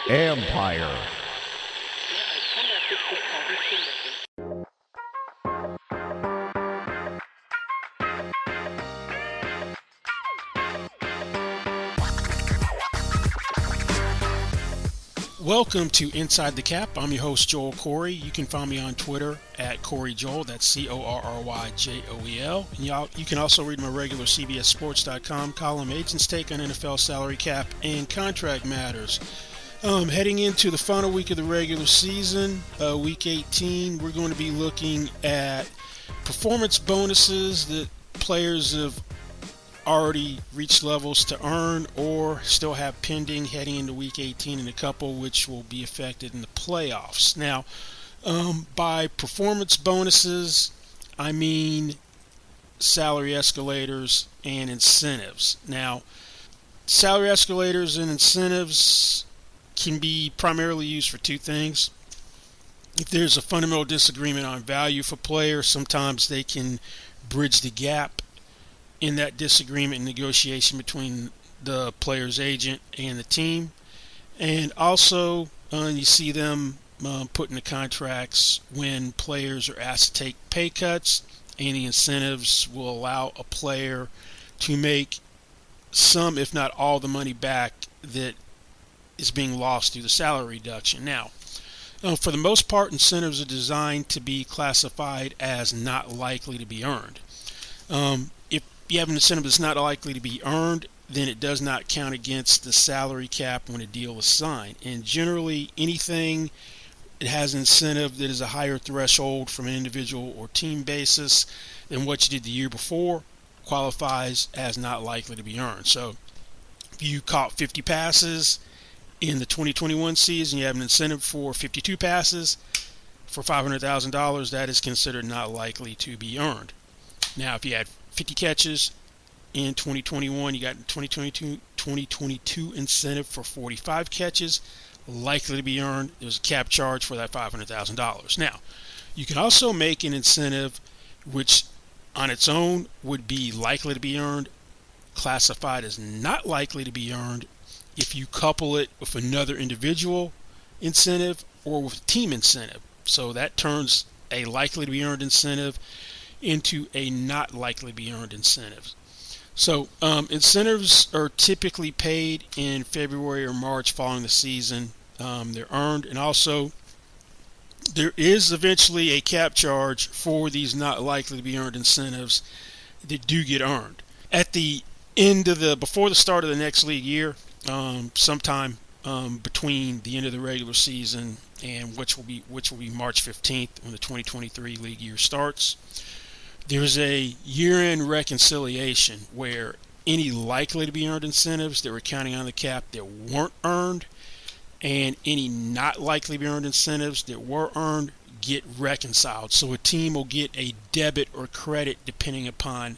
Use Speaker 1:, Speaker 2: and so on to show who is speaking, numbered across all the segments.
Speaker 1: Empire.
Speaker 2: Welcome to Inside the Cap. I'm your host, Joel Corey. You can find me on Twitter at CoreyJoel. That's CorryJoel. And you can also read my regular CBSSports.com column, Agents Take on NFL Salary Cap and Contract Matters. Heading into the final week of the regular season, Week 18, we're going to be looking at performance bonuses that players have already reached levels to earn or still have pending heading into Week 18, and a couple which will be affected in the playoffs. Now, by performance bonuses, I mean salary escalators and incentives. Now, salary escalators and incentives can be primarily used for two things. If there's a fundamental disagreement on value for players, sometimes they can bridge the gap in that disagreement and negotiation between the player's agent and the team. And also, you see them put in the contracts when players are asked to take pay cuts, and the incentives will allow a player to make some, if not all, the money back that is being lost through the salary reduction. Now, for the most part, incentives are designed to be classified as not likely to be earned. If you have an incentive that's not likely to be earned, then it does not count against the salary cap when a deal is signed. And generally, anything that has an incentive that is a higher threshold from an individual or team basis than what you did the year before qualifies as not likely to be earned. So if you caught 50 passes in the 2021 season, you have an incentive for 52 passes for $500,000, that is considered not likely to be earned. Now, if you had 50 catches in 2021, you got 2022 incentive for 45 catches, likely to be earned. There's a cap charge for that $500,000. Now, you can also make an incentive which on its own would be likely to be earned, classified as not likely to be earned if you couple it with another individual incentive or with a team incentive. So that turns a likely to be earned incentive into a not likely to be earned incentive. So incentives are typically paid in February or March following the season. They're earned, and also there is eventually a cap charge for these not likely to be earned incentives that do get earned. At the end of before the start of the next league year, sometime between the end of the regular season and which will be March 15th when the 2023 league year starts, there's a year-end reconciliation where any likely to be earned incentives that were counting on the cap that weren't earned and any not likely to be earned incentives that were earned get reconciled. So a team will get a debit or credit depending upon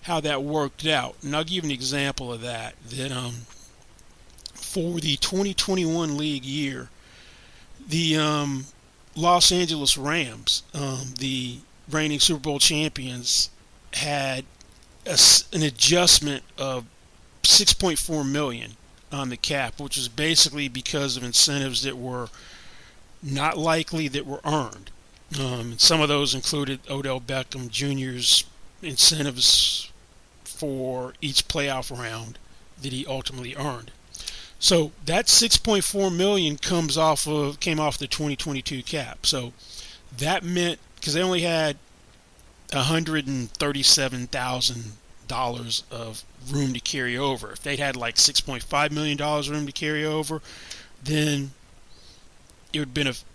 Speaker 2: how that worked out. And I'll give you an example of that. For the 2021 league year, the Los Angeles Rams, the reigning Super Bowl champions, had an adjustment of $6.4 million on the cap, which is basically because of incentives that were not likely that were earned. And some of those included Odell Beckham Jr.'s incentives for each playoff round that he ultimately earned. So that $6.4 million came off the 2022 cap. So that meant, because they only had $137,000 of room to carry over. If they'd had like $6.5 million room to carry over, then it would have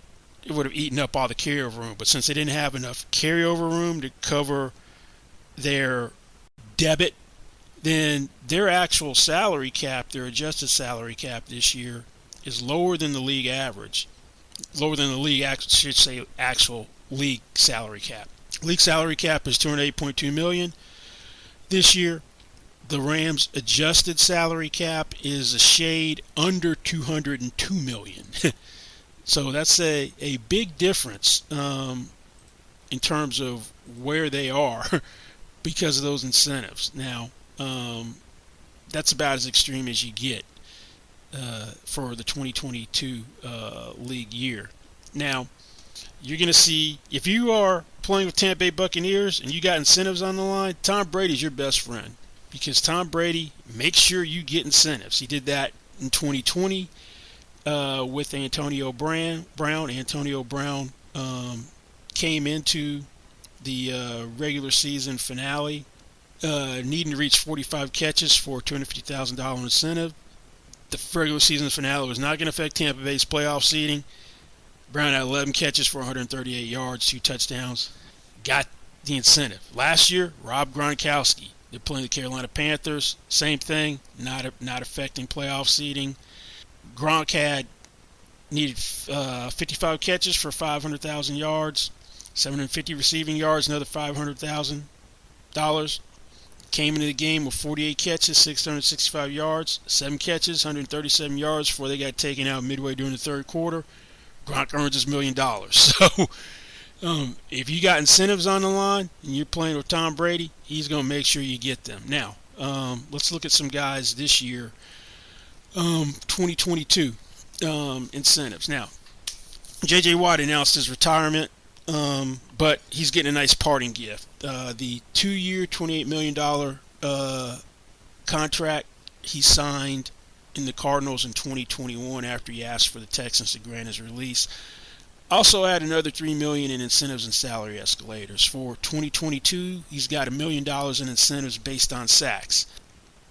Speaker 2: eaten up all the carryover room. But since they didn't have enough carryover room to cover their debit, then their actual salary cap, their adjusted salary cap this year, is lower than the league average. Lower than the league, actual league salary cap. League salary cap is $208.2 million this year. The Rams' adjusted salary cap is a shade under $202 million. So that's a big difference in terms of where they are because of those incentives. Now, that's about as extreme as you get for the 2022 league year. Now, you're going to see, if you are playing with Tampa Bay Buccaneers and you got incentives on the line, Tom Brady's your best friend, because Tom Brady makes sure you get incentives. He did that in 2020 with Antonio Brown. Antonio Brown came into the regular season finale needing to reach 45 catches for a $250,000 incentive. The regular season finale was not going to affect Tampa Bay's playoff seeding. Brown had 11 catches for 138 yards, 2 touchdowns. Got the incentive. Last year, Rob Gronkowski. They're playing the Carolina Panthers. Same thing, not affecting playoff seeding. Gronk needed 55 catches for 500,000 yards, 750 receiving yards, another $500,000. Came into the game with 48 catches, 665 yards, 7 catches, 137 yards before they got taken out midway during the third quarter. Gronk earns his $1 million. So if you got incentives on the line and you're playing with Tom Brady, he's going to make sure you get them. Now, let's look at some guys this year, 2022 incentives. Now, J.J. Watt announced his retirement, but he's getting a nice parting gift. The 2-year, $28 million contract he signed in the Cardinals in 2021 after he asked for the Texans to grant his release. Also add another $3 million in incentives and salary escalators. For 2022, he's got $1 million in incentives based on sacks.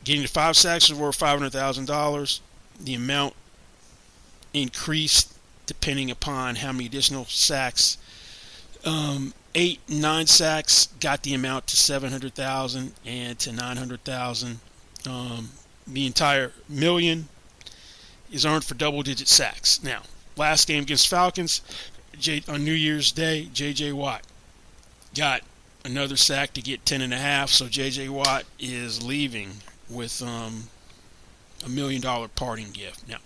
Speaker 2: Getting to 5 sacks is worth $500,000. The amount increased depending upon how many additional sacks. 8 and 9 sacks got the amount to $700,000 and to $900,000. The entire $1 million is earned for double-digit sacks. Now, last game against Falcons, on New Year's Day, J.J. Watt got another sack to get 10.5. So J.J. Watt is leaving with $1 million parting gift. Now,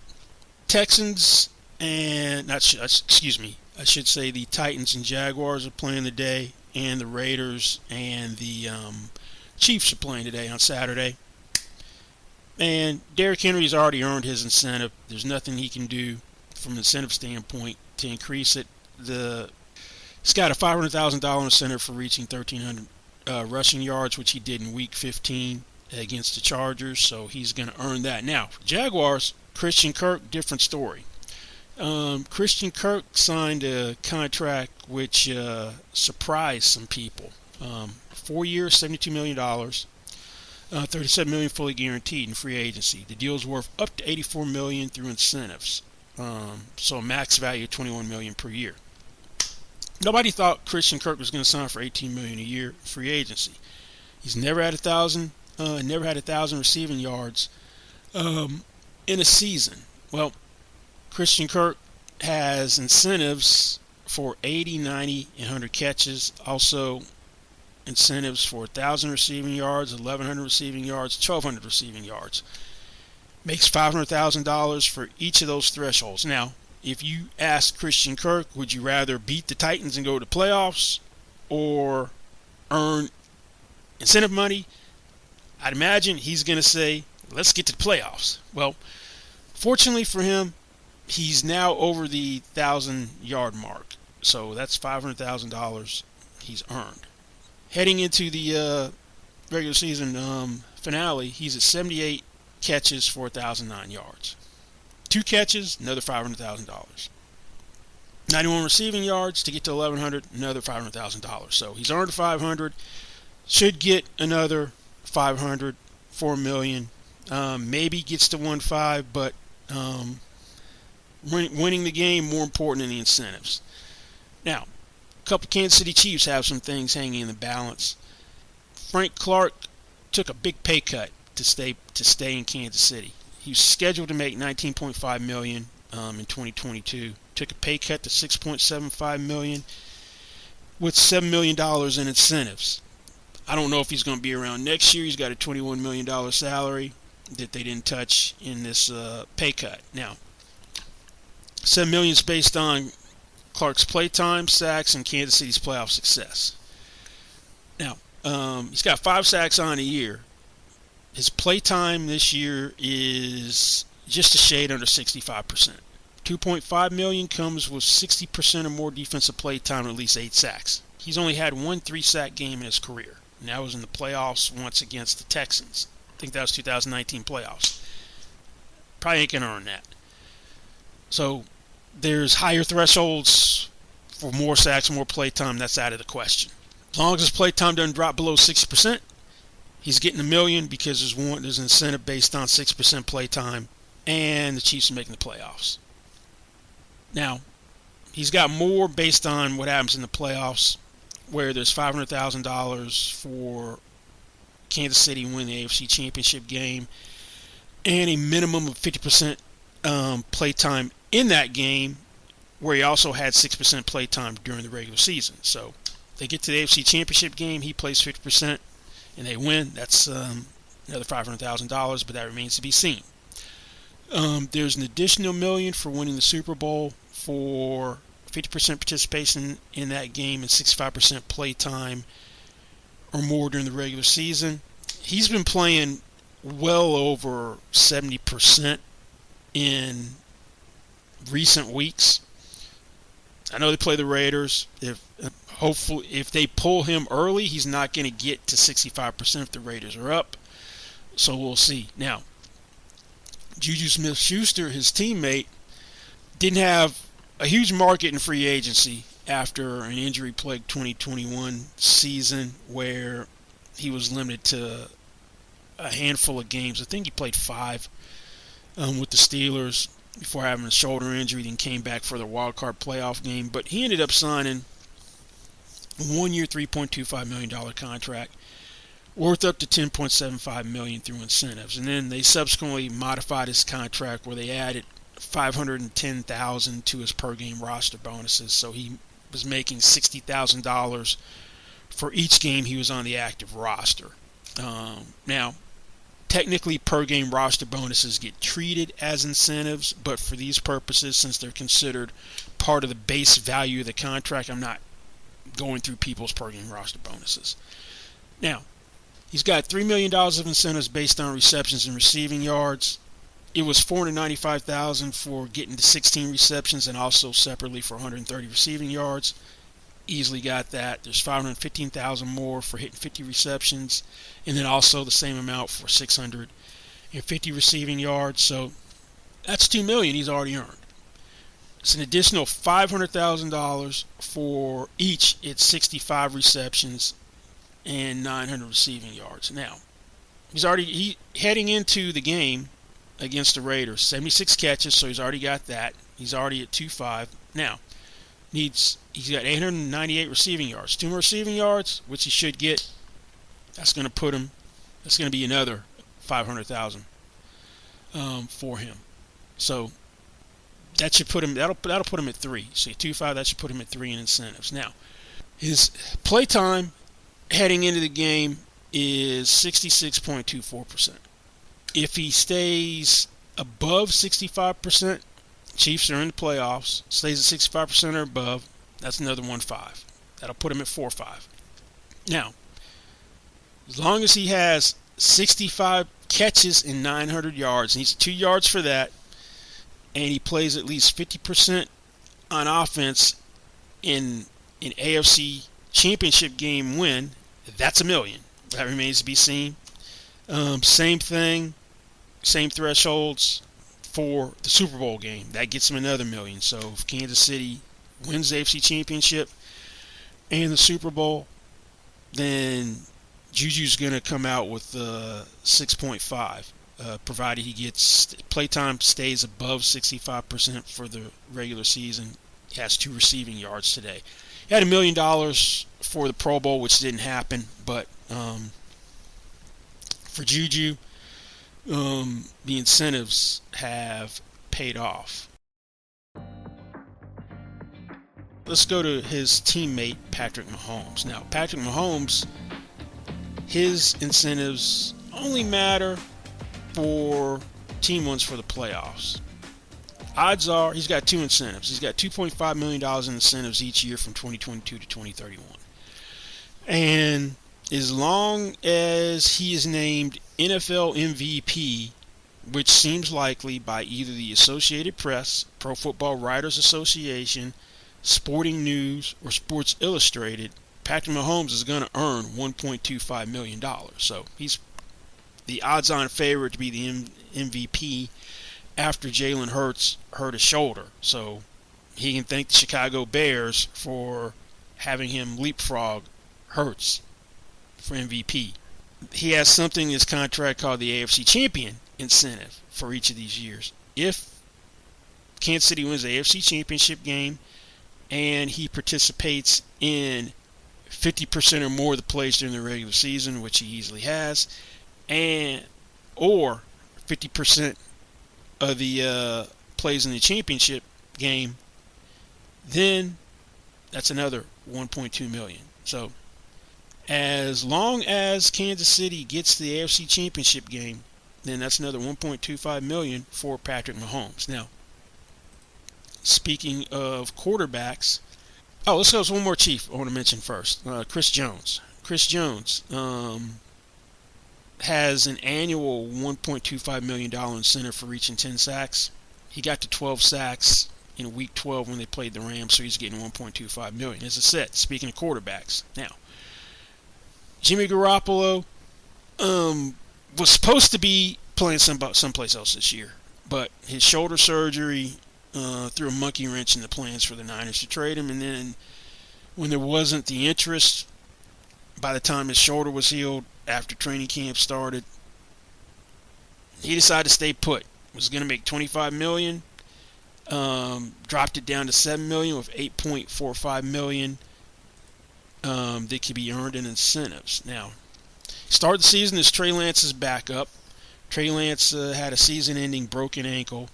Speaker 2: Texans and I should say the Titans and Jaguars are playing today, and the Raiders and the Chiefs are playing today on Saturday. And Derrick Henry's already earned his incentive. There's nothing he can do from an incentive standpoint to increase it. He's got a $500,000 incentive for reaching 1,300 rushing yards, which he did in Week 15 against the Chargers, so he's going to earn that. Now, for Jaguars, Christian Kirk, different story. Christian Kirk signed a contract which surprised some people. 4 years, $72 million. $37 million fully guaranteed in free agency. The deal is worth up to $84 million through incentives. So a max value of $21 million per year. Nobody thought Christian Kirk was going to sign for $18 million a year in free agency. He's never had 1,000 receiving yards in a season. Well, Christian Kirk has incentives for 80, 90, and 100 catches. Also, incentives for 1,000 receiving yards, 1,100 receiving yards, 1,200 receiving yards. Makes $500,000 for each of those thresholds. Now, if you ask Christian Kirk, would you rather beat the Titans and go to playoffs or earn incentive money? I'd imagine he's going to say, let's get to the playoffs. Well, fortunately for him, he's now over the 1,000-yard mark. So that's $500,000 he's earned. Heading into the regular season finale, he's at 78 catches for 1,009 yards. 2 catches, another $500,000. 91 receiving yards to get to 1,100, another $500,000. So he's earned $500, should get another $500, $4 million. Maybe gets to 1.5, but winning the game more important than the incentives. Now, a couple Kansas City Chiefs have some things hanging in the balance. Frank Clark took a big pay cut to stay in Kansas City. He was scheduled to make $19.5 million in 2022. Took a pay cut to $6.75 million with $7 million in incentives. I don't know if he's going to be around next year. He's got a $21 million salary that they didn't touch in this pay cut. Now, $7 million is based on Clark's playtime, sacks, and Kansas City's playoff success. Now, he's got 5 sacks on a year. His play time this year is just a shade under 65%. $2.5 million comes with 60% or more defensive play time and at least 8 sacks. He's only had one 3-sack game in his career, and that was in the playoffs once against the Texans. I think that was 2019 playoffs. Probably ain't going to earn that. So there's higher thresholds for more sacks, more play time. That's out of the question. As long as his play time doesn't drop below 60%, he's getting $1 million because there's an incentive based on 6% play time, and the Chiefs are making the playoffs. Now, he's got more based on what happens in the playoffs, where there's $500,000 for Kansas City win the AFC Championship game, and a minimum of 50% play time in that game, where he also had 6% play time during the regular season. So they get to the AFC Championship game, he plays 50%, and they win. That's another $500,000, but that remains to be seen. There's an additional $1 million for winning the Super Bowl for 50% participation in that game and 65% play time or more during the regular season. He's been playing well over 70% in recent weeks. I know they play the Raiders. Hopefully, if they pull him early, he's not going to get to 65% if the Raiders are up. So we'll see. Now, Juju Smith-Schuster, his teammate, didn't have a huge market in free agency after an injury-plagued 2021 season where he was limited to a handful of games. I think he played 5 with the Steelers before having a shoulder injury, then came back for the wild card playoff game. But he ended up signing a 1-year, $3.25 million contract worth up to $10.75 million through incentives. And then they subsequently modified his contract where they added $510,000 to his per game roster bonuses. So he was making $60,000 for each game he was on the active roster. Now, technically per game roster bonuses get treated as incentives, but for these purposes, since they're considered part of the base value of the contract, I'm not going through people's per game roster bonuses. Now, he's got $3 million of incentives based on receptions and receiving yards. It was $495,000 for getting to 16 receptions and also separately for 130 receiving yards. Easily got that. There's $515,000 more for hitting 50 receptions, and then also the same amount for 650 receiving yards. So that's $2 million he's already earned. It's an additional $500,000 for each at 65 receptions and 900 receiving yards. Now, he's heading into the game against the Raiders, 76 catches, so he's already got that. He's already at 2.5. Now, he's got 898 receiving yards. 2 more receiving yards, which he should get. That's going to be another $500,000 for him. So that should put him. That'll put him at 3. So 2.5. That should put him at 3 in incentives. Now, his play time heading into the game is 66.24%. If he stays above 65%, Chiefs are in the playoffs. Stays at 65% or above, that's another 1.5. That'll put him at 4.5. Now, as long as he has 65 catches and 900 yards, and he's 2 yards for that, and he plays at least 50% on offense in an AFC Championship game win, that's $1 million. That remains to be seen. Same thing, same thresholds for the Super Bowl game. That gets him another $1 million. So if Kansas City wins the AFC Championship and the Super Bowl, then Juju's going to come out with 6.5, provided he gets playtime stays above 65% for the regular season. He has 2 receiving yards today. He had $1 million for the Pro Bowl, which didn't happen, but for Juju, the incentives have paid off. Let's go to his teammate, Patrick Mahomes. Now, Patrick Mahomes, his incentives only matter for team ones for the playoffs. Odds are he's got 2 incentives. He's got $2.5 million in incentives each year from 2022 to 2031. And as long as he is named NFL MVP, which seems likely by either the Associated Press, Pro Football Writers Association, Sporting News, or Sports Illustrated, Patrick Mahomes is going to earn $1.25 million. So he's the odds-on favorite to be the MVP after Jalen Hurts hurt his shoulder. So he can thank the Chicago Bears for having him leapfrog Hurts for MVP. He has something in his contract called the AFC Champion Incentive for each of these years. If Kansas City wins the AFC Championship game and he participates in 50% or more of the plays during the regular season, which he easily has, or 50% of the plays in the championship game, then that's another $1.2 million. So as long as Kansas City gets the AFC Championship game, then that's another $1.25 million for Patrick Mahomes. Now, speaking of quarterbacks, let's go with one more chief I want to mention first. Chris Jones. Chris Jones has an annual $1.25 million incentive for reaching 10 sacks. He got to 12 sacks in Week 12 when they played the Rams, so he's getting $1.25 million. As I said, speaking of quarterbacks. Now, Jimmy Garoppolo was supposed to be playing someplace else this year, but his shoulder surgery threw a monkey wrench in the plans for the Niners to trade him, and then when there wasn't the interest, by the time his shoulder was healed after training camp started, he decided to stay put. Was going to make $25 million, dropped it down to $7 million with $8.45 million that could be earned in incentives. Now, start the season as Trey Lance's backup. Trey Lance had a season-ending broken ankle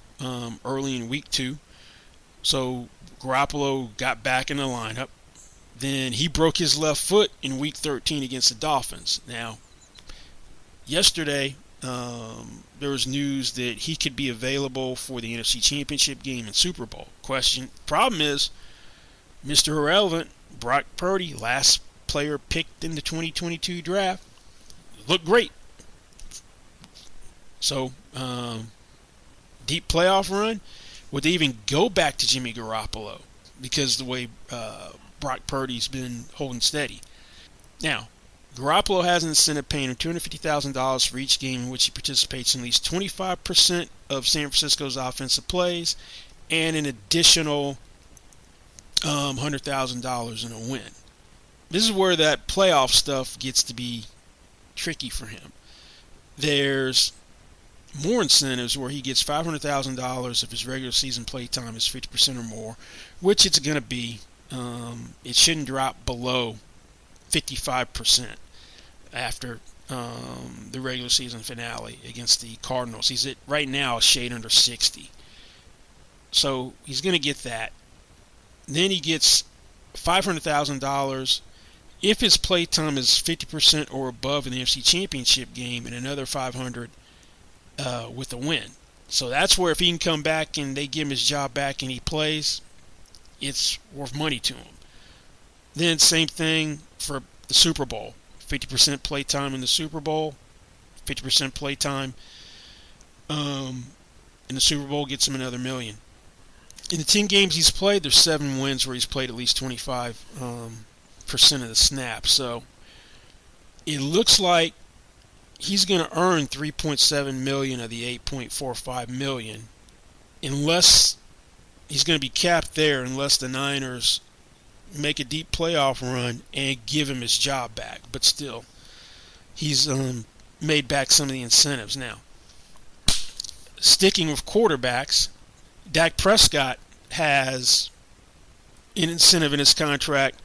Speaker 2: early in Week 2, so Garoppolo got back in the lineup. Then he broke his left foot in Week 13 against the Dolphins. Now, yesterday, there was news that he could be available for the NFC Championship game and Super Bowl. Problem is, Mr. Irrelevant, Brock Purdy, last player picked in the 2022 draft, looked great. So, deep playoff run. Would they even go back to Jimmy Garoppolo because the way Brock Purdy's been holding steady? Now, Garoppolo has an incentive paying him $250,000 for each game in which he participates in at least 25% of San Francisco's offensive plays and an additional $100,000 in a win. This is where that playoff stuff gets to be tricky for him. There's more incentives where he gets $500,000 if his regular season play time is 50% or more, which it's going to be. It shouldn't drop below 55% after the regular season finale against the Cardinals. He's at right now a shade under 60. So he's going to get that. Then he gets $500,000 if his play time is 50% or above in the NFC Championship game, and another $500,000 with a win. So that's where if he can come back and they give him his job back and he plays, it's worth money to him. Then same thing for the Super Bowl. 50% play time in the Super Bowl, 50% play time in the Super Bowl gets him another $1 million. In the 10 games he's played, there's 7 wins where he's played at least 25% of the snaps. So it looks like he's going to earn $3.7 million of the $8.45 million, unless he's going to be capped there unless the Niners make a deep playoff run and give him his job back. But still, he's made back some of the incentives. Now, sticking with quarterbacks, Dak Prescott has an incentive in his contract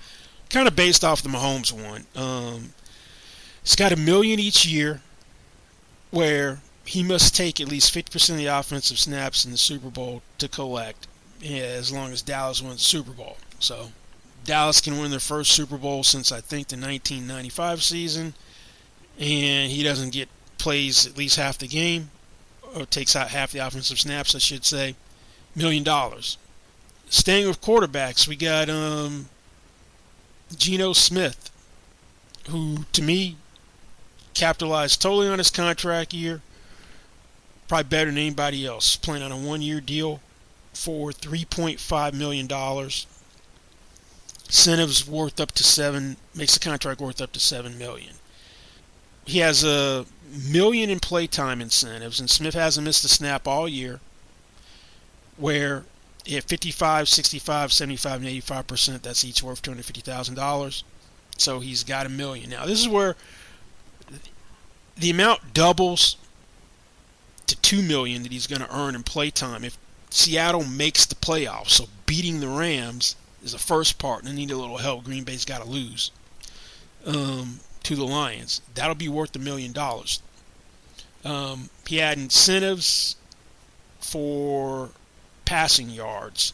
Speaker 2: kind of based off the Mahomes one. He's got $1 million each year where he must take at least 50% of the offensive snaps in the Super Bowl to collect, as long as Dallas wins the Super Bowl. So Dallas can win their first Super Bowl since I think the 1995 season, and he doesn't get plays at least half the game, or takes out half the offensive snaps, I should say. $1 million. Staying with quarterbacks, we got Geno Smith, who to me capitalized totally on his contract year. Probably better than anybody else. Playing on a one-year deal for $3.5 million. Incentives worth up to makes the contract worth up to $7 million. He has $1 million in playtime incentives, and Smith hasn't missed a snap all year, where at 55, 65, 75, and 85%, that's each worth $250,000. So he's got $1 million. Now, this is where the amount doubles to $2 million that he's going to earn in playtime if Seattle makes the playoffs. So beating the Rams is the first part, and they need a little help. Green Bay's got to lose to the Lions. That'll be worth $1 million. He had incentives for passing yards.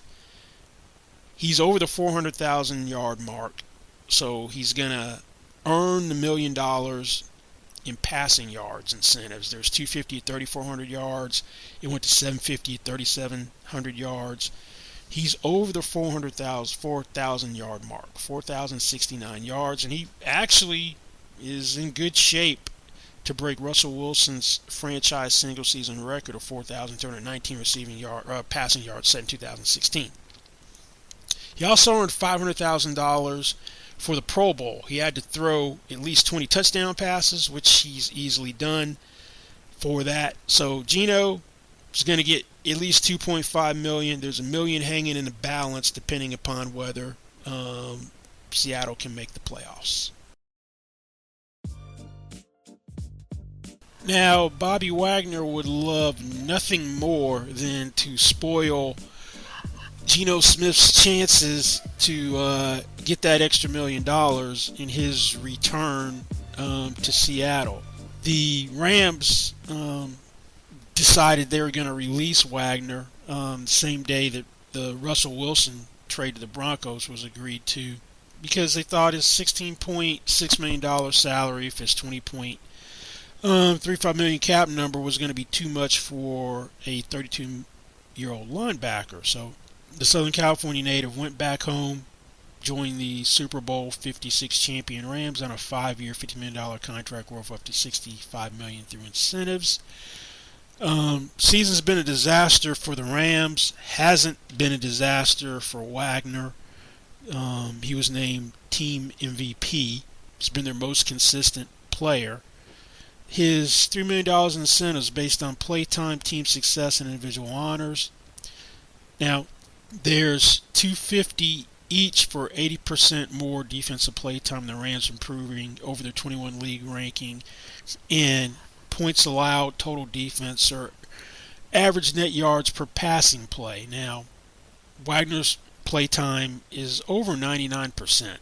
Speaker 2: He's over the 400,000 yard mark, so he's going to earn $1 million in passing yards incentives. There's 250 at 3,400 yards. It went to 750 at 3,700 yards. He's over the 4,000 yard mark, 4,069 yards, and he actually is in good shape to break Russell Wilson's franchise single-season record of 4,219 passing yards set in 2016. He also earned $500,000 for the Pro Bowl. He had to throw at least 20 touchdown passes, which he's easily done for that. So Geno is going to get at least $2.5 million. There's $1 million hanging in the balance, depending upon whether Seattle can make the playoffs. Now, Bobby Wagner would love nothing more than to spoil Geno Smith's chances to get that extra $1 million in his return to Seattle. The Rams decided they were going to release Wagner the same day that the Russell Wilson trade to the Broncos was agreed to, because they thought his $16.6 million salary for his $20.35 million cap number was going to be too much for a 32-year-old linebacker. So the Southern California native went back home, joined the Super Bowl 56 champion Rams on a 5-year, $50 million contract worth up to $65 million through incentives. Season's been a disaster for the Rams. Hasn't been a disaster for Wagner. He was named team MVP. He's been their most consistent player. His $3 million in incentives based on playtime, team success, and individual honors. Now, there's $250 each for 80% more defensive playtime. The Rams improving over their 21 league ranking, and points allowed, total defense, or average net yards per passing play. Now, Wagner's playtime is over 99%.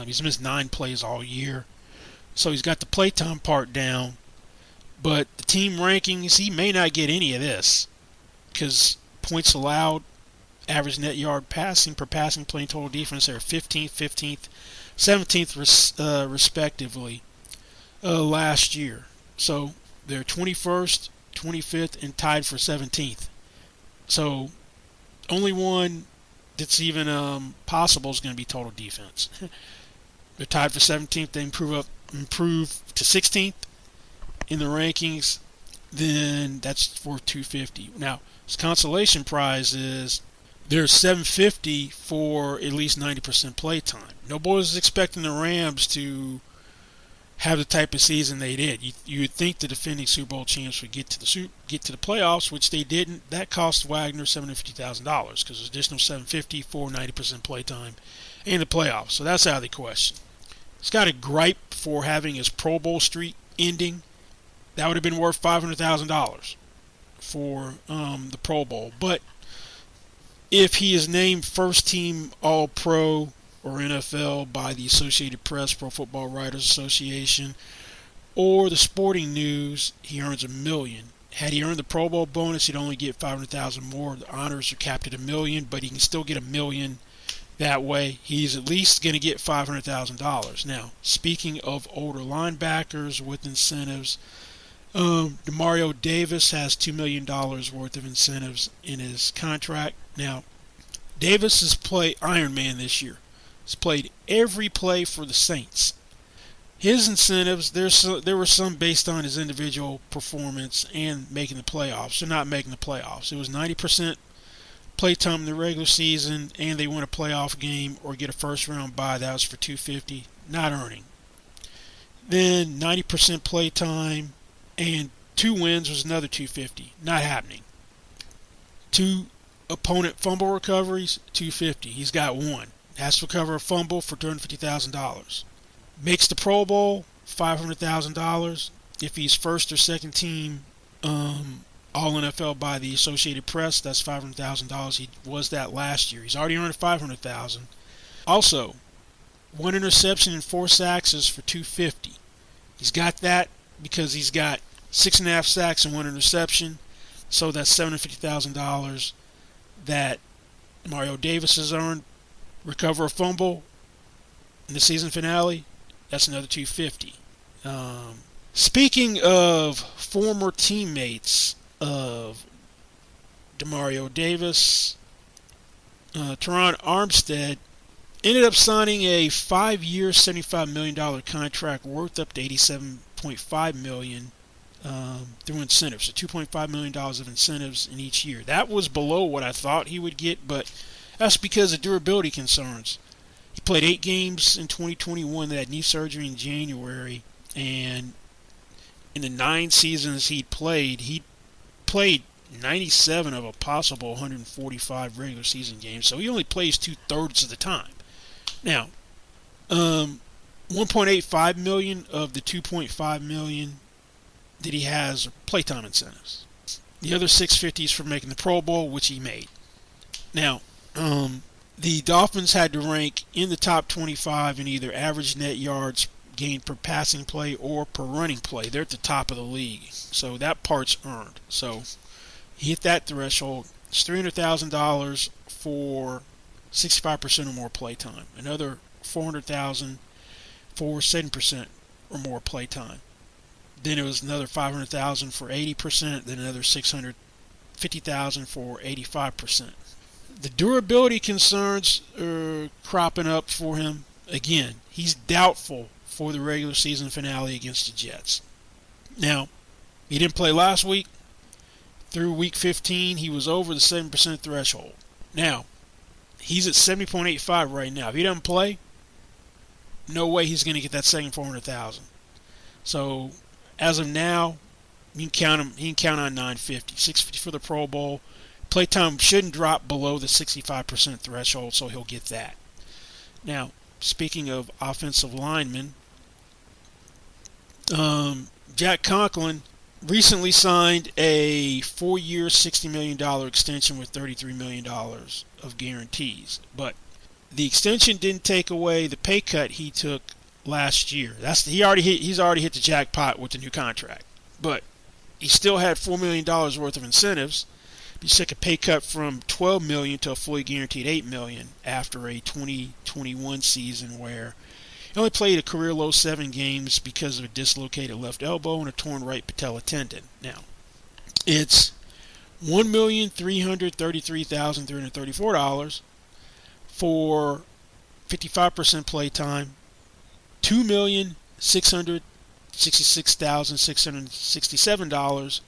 Speaker 2: He's missed 9 plays all year, so he's got the playtime part down. But the team rankings, he may not get any of this, because points allowed, average net yard passing per passing play, and total defense, they're 15th, 15th, 17th respectively last year. So they're 21st, 25th, and tied for 17th. So only one that's even possible is going to be total defense. They're tied for 17th. They improve to 16th in the rankings. Then that's for 250. Now, his consolation prize is there's 750 for at least 90% playtime. Nobody's expecting the Rams to have the type of season they did. You would think the defending Super Bowl champs would get to the playoffs, which they didn't. That cost Wagner $750,000 because there's additional $750 for 90% playtime in the playoffs. So that's out of the question. He's got a gripe for having his Pro Bowl streak ending. That would have been worth $500,000 for the Pro Bowl. But if he is named first team All-Pro or NFL by the Associated Press, Pro Football Writers Association, or the Sporting News, he earns $1 million. Had he earned the Pro Bowl bonus, he'd only get $500,000 more. The honors are capped at $1 million, but he can still get $1 million that way. He's at least going to get $500,000. Now, speaking of older linebackers with incentives, Demario Davis has $2 million worth of incentives in his contract. Now, Davis has played Iron Man this year. He's played every play for the Saints. His incentives, there were some based on his individual performance and making the playoffs, or not making the playoffs. It was 90% playtime in the regular season, and they win a playoff game or get a first round bye. That was for 250, not earning. Then 90% playtime and 2 wins was another 250, not happening. 2 opponent fumble recoveries, 250. He's got 1. Has to recover a fumble for $250,000. Makes the Pro Bowl, $500,000. If he's first or second team All NFL by the Associated Press, that's $500,000. He was that last year. He's already earned $500,000. Also, 1 interception and 4 sacks is for $250. He's got that because he's got 6.5 sacks and 1 interception. So that's $750,000 that Mario Davis has earned. Recover a fumble in the season finale, that's another $250. Speaking of former teammates of Demario Davis, Teron Armstead ended up signing a 5-year, $75 million contract worth up to $87.5 million through incentives. So $2.5 million of incentives in each year. That was below what I thought he would get, but that's because of durability concerns. He played 8 games in 2021, that had knee surgery in January, and in the 9 seasons he played 97 of a possible 145 regular season games, so he only plays 2/3 of the time. Now, $1.85 million of the $2.5 million that he has are playtime incentives. The other $650 is for making the Pro Bowl, which he made. Now, the Dolphins had to rank in the top 25 in either average net yards gained per passing play or per running play. They're at the top of the league, so that part's earned. So he hit that threshold. It's $300,000 for 65% or more playtime. Another $400,000 for 7% or more playtime. Then it was another $500,000 for 80%. Then another $650,000 for 85%. The durability concerns are cropping up for him. Again, he's doubtful for the regular season finale against the Jets. Now, he didn't play last week. Through week 15, he was over the 7% threshold. Now, he's at 70.85 right now. If he doesn't play, no way he's going to get that second $400,000. So, as of now, you can count him. He can count on $950, $650 for the Pro Bowl. Playtime shouldn't drop below the 65% threshold, so he'll get that. Now, speaking of offensive linemen, Jack Conklin recently signed a 4-year, $60 million extension with $33 million of guarantees. But the extension didn't take away the pay cut he took last year. He's already hit the jackpot with the new contract. But he still had $4 million worth of incentives. He took a pay cut from $12 million to a fully guaranteed $8 million after a 2021 season where he only played a career low 7 games because of a dislocated left elbow and a torn right patella tendon. Now, it's $1,333,334 for 55% playtime, $2,666,667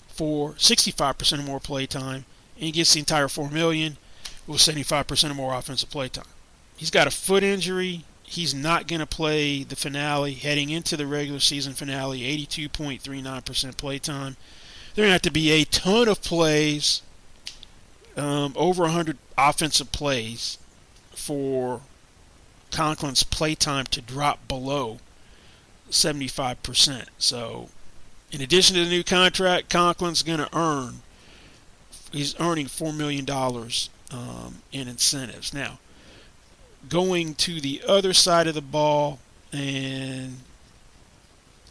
Speaker 2: for 65% or more playtime, and he gets the entire $4 million with 75% or more offensive playtime. He's got a foot injury. He's not going to play the finale heading into the regular season finale, 82.39% playtime. There are going to have to be a ton of plays, over 100 offensive plays, for Conklin's playtime to drop below 75%. So, in addition to the new contract, Conklin's going to he's earning $4 million in incentives. Now, going to the other side of the ball and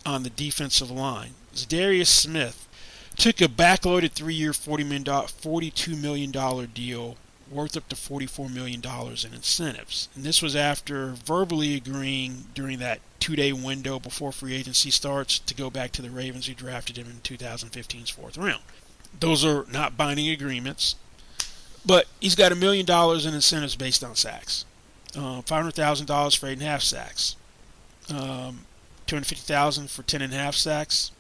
Speaker 2: on the defensive line, Zadarius Smith took a backloaded 3-year, $42 million deal worth up to $44 million in incentives. And this was after verbally agreeing during that 2-day window before free agency starts to go back to the Ravens, who drafted him in 2015's 4th round. Those are not binding agreements, but he's got $1 million in incentives based on sacks. $500,000 for 8.5 sacks. $250,000 for 10.5 sacks.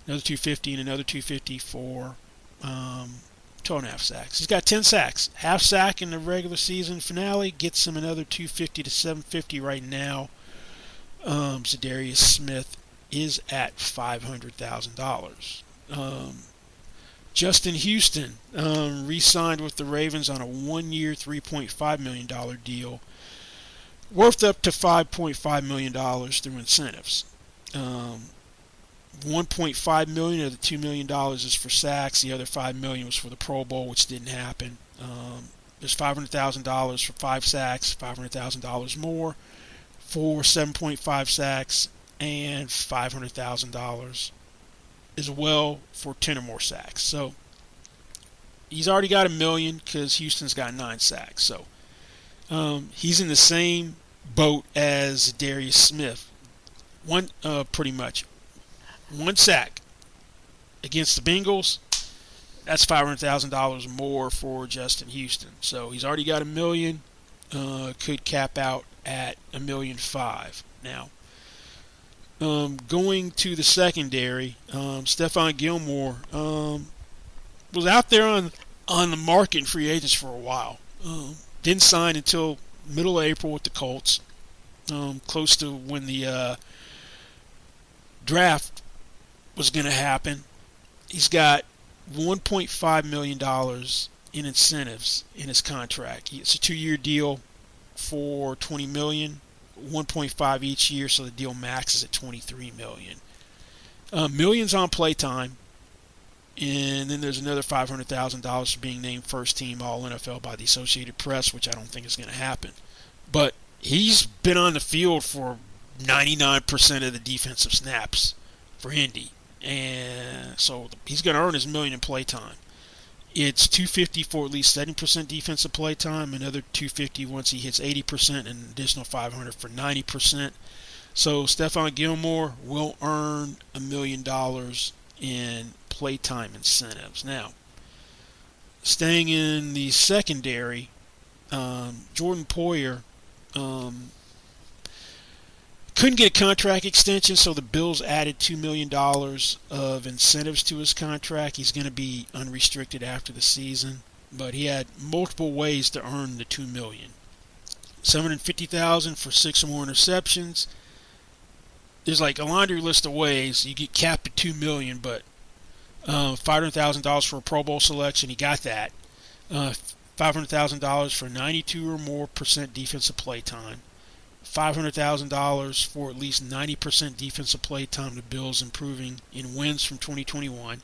Speaker 2: Another 250 and another 250 for 12.5 sacks. He's got 10 sacks. Half sack in the regular season finale gets him another 250 to 750 right now. Zadarius Smith is at $500,000. Justin Houston re-signed with the Ravens on a 1-year, $3.5 million deal, worth up to $5.5 million through incentives. $1.5 million of the $2 million is for sacks. The other $5 million was for the Pro Bowl, which didn't happen. There's $500,000 for 5 sacks, $500,000 more for 7.5 sacks, and $500,000 as well for 10 or more sacks. So he's already got $1 million because Houston's got 9 sacks. So he's in the same boat as Darius Smith. Pretty much. 1 sack against the Bengals, that's $500,000 more for Justin Houston. So he's already got $1 million. Could cap out at $1.5 million. Now, going to the secondary, Stephon Gilmore was out there on the market in free agents for a while. Didn't sign until middle of April with the Colts, close to when the draft was going to happen. He's got $1.5 million in incentives in his contract. It's a 2-year deal for $20 million, 1.5 each year, so the deal maxes at $23 million. Millions on playtime, and then there's another $500,000 for being named first team All NFL by the Associated Press, which I don't think is going to happen. But he's been on the field for 99% of the defensive snaps for Indy, and so he's going to earn his $1 million in playtime. It's $250 for at least 70% defensive playtime, another $250 once he hits 80%, and an additional $500 for 90%. So Stephon Gilmore will earn $1 million in playtime incentives. Now, staying in the secondary, Jordan Poyer couldn't get a contract extension, so the Bills added $2 million of incentives to his contract. He's going to be unrestricted after the season, but he had multiple ways to earn the $2 million. $750,000 for 6 or more interceptions. There's like a laundry list of ways. You get capped at $2 million, but $500,000 for a Pro Bowl selection, he got that. $500,000 for 92 or more percent defensive playtime. $500,000 for at least 90% defensive playtime. The Bills improving in wins from 2021.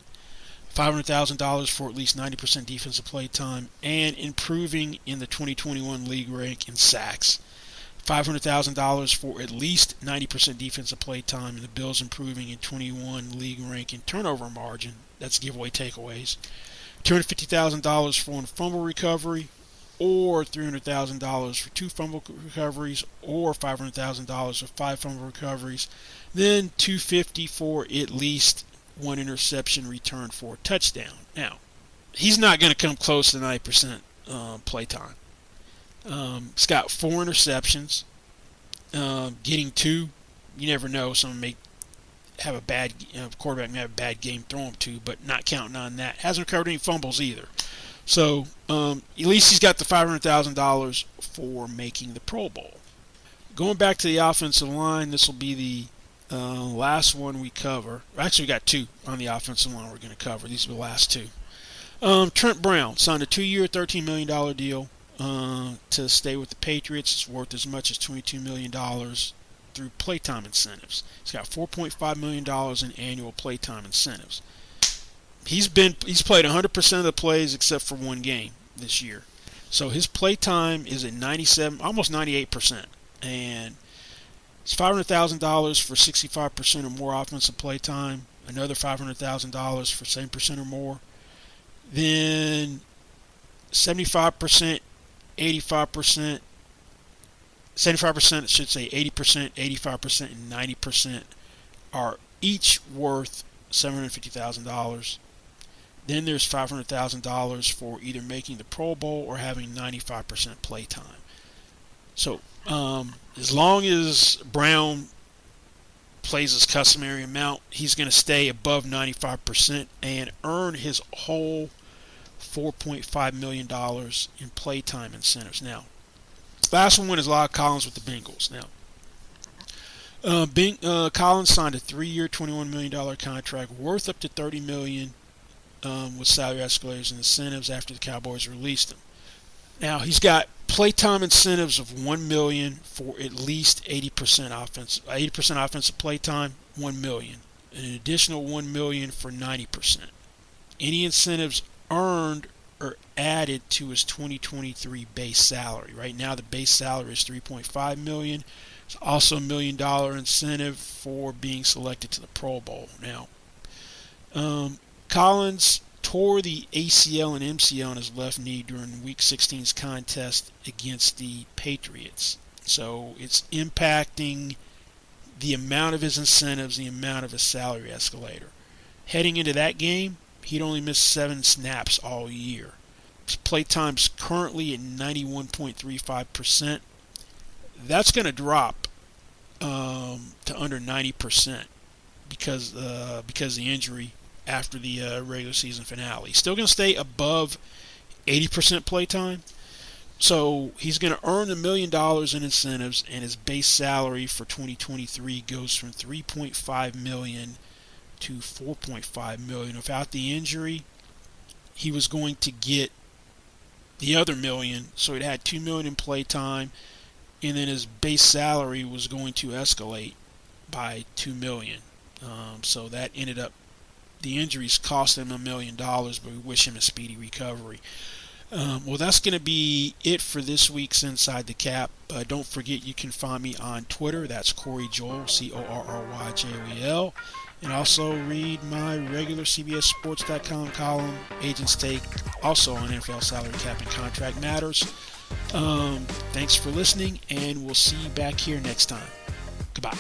Speaker 2: $500,000 for at least 90% defensive playtime and improving in the 2021 league rank in sacks. $500,000 for at least 90% defensive playtime, and the Bills improving in 21 league rank in turnover margin. That's giveaway takeaways. $250,000 for a fumble recovery, or $300,000 for 2 fumble recoveries, or $500,000 for 5 fumble recoveries. Then $250,000 for at least 1 interception return for a touchdown. Now, he's not going to come close to 90% playtime. He's got 4 interceptions. Getting 2, you never know. Someone may have a bad quarterback may have a bad game, throw him 2, but not counting on that. Hasn't recovered any fumbles either. So at least he's got the $500,000 for making the Pro Bowl. Going back to the offensive line, this will be the last one we cover. Actually, we got 2 on the offensive line we're going to cover. These are the last 2. Trent Brown signed a 2-year, $13 million deal to stay with the Patriots. It's worth as much as $22 million through playtime incentives. He's got $4.5 million in annual playtime incentives. He's played 100% of the plays except for 1 game this year. So his playtime is at 97, almost 98%. And it's $500,000 for 65% or more offensive playtime. Another $500,000 for 7% or more. Then 75%, 85%, 75%, I should say 80%, 85%, and 90% are each worth $750,000. Then there's $500,000 for either making the Pro Bowl or having 95% playtime. So as long as Brown plays his customary amount, he's going to stay above 95% and earn his whole $4.5 million in playtime incentives. Now, last one is La'el Collins with the Bengals. Now, Collins signed a 3-year, $21 million contract worth up to $30 million with salary escalators and incentives after the Cowboys released him. Now, he's got playtime incentives of $1 million for at least 80% offensive playtime, $1 million, and an additional $1 million for 90%. Any incentives earned are added to his 2023 base salary. Right now, the base salary is $3.5 million. There's also $1 million incentive for being selected to the Pro Bowl. Now, Collins tore the ACL and MCL on his left knee during Week 16's contest against the Patriots. So it's impacting the amount of his incentives, the amount of his salary escalator. Heading into that game, he'd only missed 7 snaps all year. His playtime's currently at 91.35%. That's going to drop to under 90% because of the injury after the regular season finale. Still going to stay above 80% playtime. So he's going to earn $1 million in incentives, and his base salary for 2023 goes from $3.5 million to $4.5 million. Without the injury, he was going to get the other $1 million, so it had $2 million in playtime, and then his base salary was going to escalate by $2 million. So that ended up, the injuries cost him $1 million, but we wish him a speedy recovery. Well, that's going to be it for this week's Inside the Cap. Don't forget you can find me on Twitter. That's Corey Joel, CORRYJOEL. And also read my regular CBSSports.com column, Agent's Take, also on NFL salary cap and contract matters. Thanks for listening, and we'll see you back here next time. Goodbye.